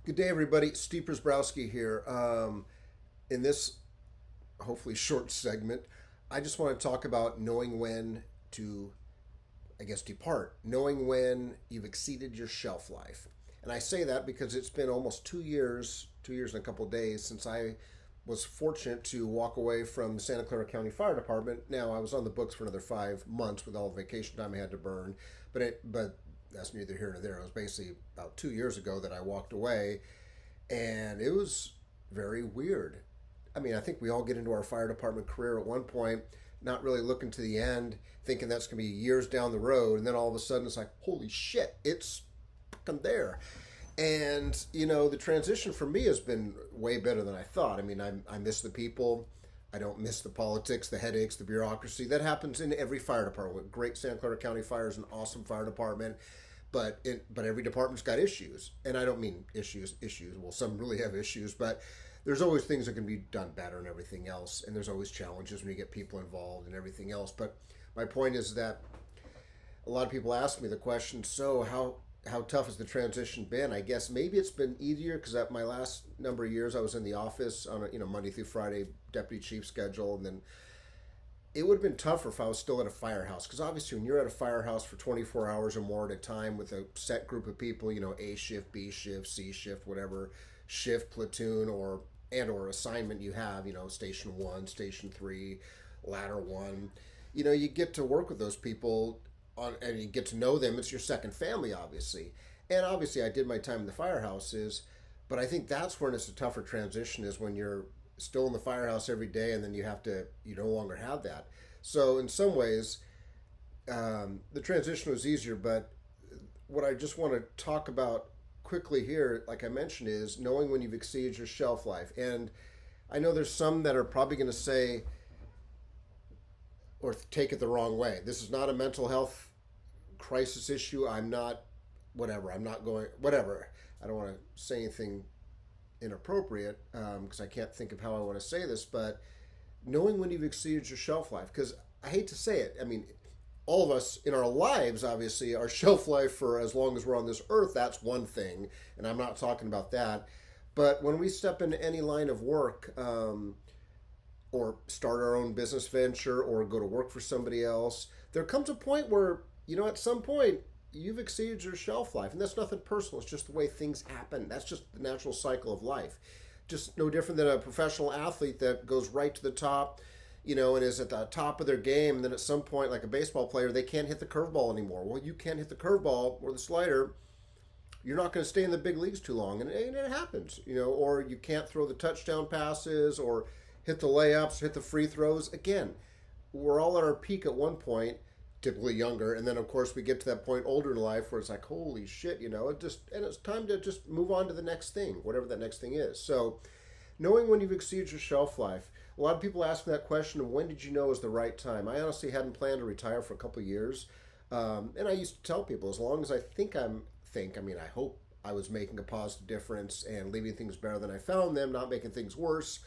Good day, everybody. Steve Przebrowski here. In this hopefully short segment, I just want to talk about knowing when to, I guess, depart, knowing when you've exceeded your shelf life. And I say that because it's been almost 2 years, 2 years and a couple of days since I was fortunate to walk away from the Santa Clara County Fire Department. Now I was on the books for another 5 months with all the vacation time I had to burn, but that's neither here nor there. It was basically about 2 years ago that I walked away, and it was very weird. I mean, I think we all get into our fire department career at one point, not really looking to the end, thinking that's going to be years down the road, and then all of a sudden it's like, holy shit, it's fucking there. And the transition for me has been way better than I thought. I mean, I miss the people. I don't miss the politics, the headaches, the bureaucracy. That happens in every fire department. Great Santa Clara County Fire is an awesome fire department, but every department's got issues, and I don't mean issues. Well, some really have issues, but there's always things that can be done better and everything else, and there's always challenges when you get people involved and everything else. But my point is that a lot of people ask me the question, so how tough has the transition been? I guess maybe it's been easier because at my last number of years I was in the office on a Monday through Friday deputy chief schedule, and then it would have been tougher if I was still at a firehouse, because obviously when you're at a firehouse for 24 hours or more at a time with a set group of people, A shift, B shift, C shift, whatever shift, platoon, or assignment you have, station 1, station 3, ladder 1, you get to work with those people and you get to know them. It's your second family, obviously. And obviously I did my time in the firehouses, but I think that's when it's a tougher transition, is when you're still in the firehouse every day, and then you no longer have that. So in some ways, the transition was easier, but what I just want to talk about quickly here, like I mentioned, is knowing when you've exceeded your shelf life. And I know there's some that are probably going to say or take it the wrong way. This is not a mental health crisis issue. I'm not, whatever. I'm not going, whatever. I don't want to say anything inappropriate because I can't think of how I want to say this, but knowing when you've exceeded your shelf life, because I hate to say it, I mean, all of us in our lives, obviously, our shelf life for as long as we're on this earth, that's one thing, and I'm not talking about that. But when we step into any line of work, or start our own business venture, or go to work for somebody else, there comes a point where, at some point, you've exceeded your shelf life. And that's nothing personal. It's just the way things happen. That's just the natural cycle of life. Just no different than a professional athlete that goes right to the top, and is at the top of their game. And then at some point, like a baseball player, they can't hit the curveball anymore. Well, you can't hit the curveball or the slider. You're not going to stay in the big leagues too long. And it happens, or you can't throw the touchdown passes or hit the layups, hit the free throws. Again, we're all at our peak at one point, typically younger, and then of course we get to that point older in life where it's like, holy shit, and it's time to just move on to the next thing, whatever that next thing is. So knowing when you've exceeded your shelf life. A lot of people ask me that question of when did you know is the right time. I honestly hadn't planned to retire for a couple of years, and I used to tell people, as long as I hope I was making a positive difference and leaving things better than I found them, not making things worse,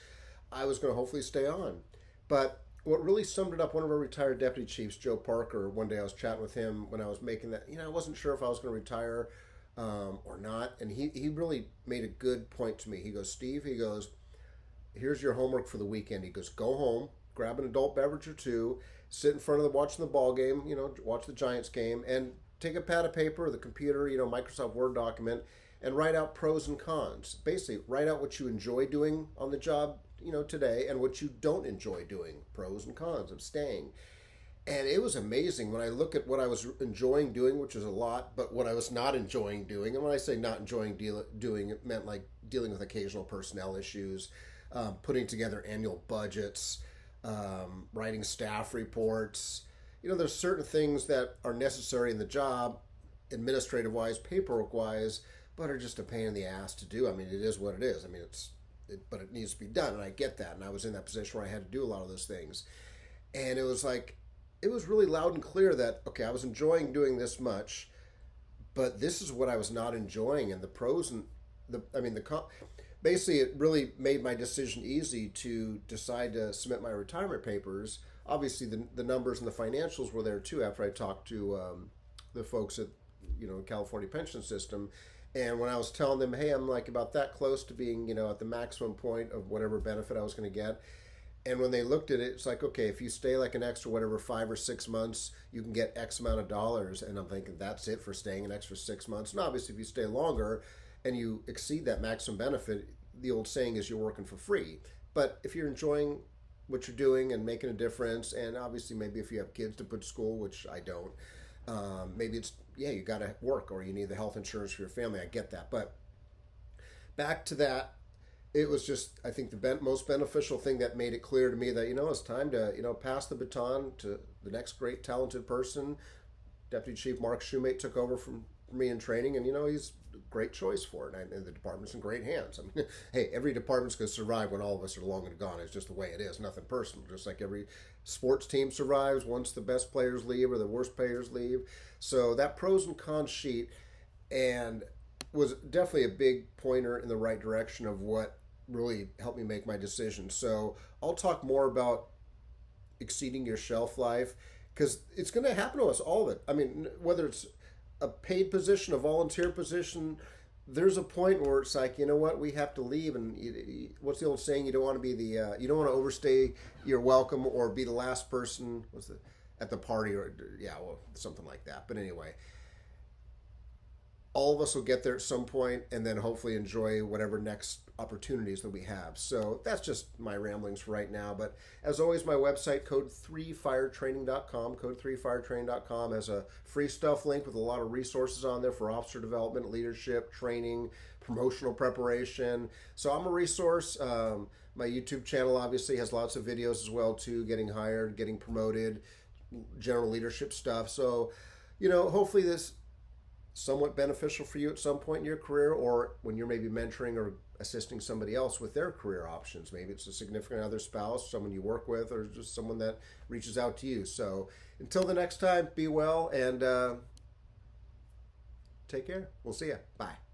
I was going to hopefully stay on. But what really summed it up, one of our retired deputy chiefs, Joe Parker, one day I was chatting with him when I was making that, I wasn't sure if I was going to retire or not. And he really made a good point to me. He goes, Steve, he goes, here's your homework for the weekend. He goes, go home, grab an adult beverage or two, sit in front of watching the ball game, watch the Giants game, and take a pad of paper or the computer, Microsoft Word document, and write out pros and cons. Basically, write out what you enjoy doing on the job today, and what you don't enjoy doing, pros and cons of staying. And it was amazing when I look at what I was enjoying doing, which is a lot, but what I was not enjoying doing. And when I say not enjoying doing, it meant like dealing with occasional personnel issues, putting together annual budgets, writing staff reports. There's certain things that are necessary in the job, administrative wise, paperwork wise, but are just a pain in the ass to do. I mean, it is what it is. I mean, but it needs to be done, and I get that. And I was in that position where I had to do a lot of those things, and it was really loud and clear that, okay, I was enjoying doing this much, but this is what I was not enjoying. And the pros and basically it really made my decision easy to decide to submit my retirement papers. Obviously, the numbers and the financials were there too after I talked to the folks at California pension system, And when I was telling them, hey, I'm like about that close to being, at the maximum point of whatever benefit I was going to get. And when they looked at it, it's like, okay, if you stay like an extra whatever 5 or 6 months, you can get X amount of dollars. And I'm thinking that's it for staying an extra 6 months. And obviously, if you stay longer and you exceed that maximum benefit, the old saying is you're working for free. But if you're enjoying what you're doing and making a difference, and obviously maybe if you have kids to put to school, which I don't, maybe it's, yeah, you got to work or you need the health insurance for your family. I get that. But back to that, it was just, I think, the most beneficial thing that made it clear to me that, it's time to, pass the baton to the next great talented person. Deputy Chief Mark Shoemate took over from me in training, and, he's a great choice for it. And the department's in great hands. I mean, hey, every department's going to survive when all of us are long and gone. It's just the way it is, nothing personal. Just like every sports team survives once the best players leave or the worst players leave. So that pros and cons sheet and was definitely a big pointer in the right direction of what really helped me make my decision. So I'll talk more about exceeding your shelf life because it's going to happen to us, all of it. I mean, whether it's a paid position, a volunteer position, there's a point where it's like, you know what, we have to leave. And what's the old saying? You don't want to be you don't want to overstay your welcome or be the last person at the party, or yeah, well, something like that. But anyway, all of us will get there at some point and then hopefully enjoy whatever next opportunities that we have. So that's just my ramblings for right now. But as always, my website, code3firetraining.com. Code3firetraining.com has a free stuff link with a lot of resources on there for officer development, leadership, training, promotional preparation. So I'm a resource. My YouTube channel obviously has lots of videos as well too, getting hired, getting promoted, general leadership stuff. So, hopefully this somewhat beneficial for you at some point in your career, or when you're maybe mentoring or assisting somebody else with their career options. Maybe it's a significant other, spouse, someone you work with, or just someone that reaches out to you. So until the next time, be well and take care. We'll see you. Bye.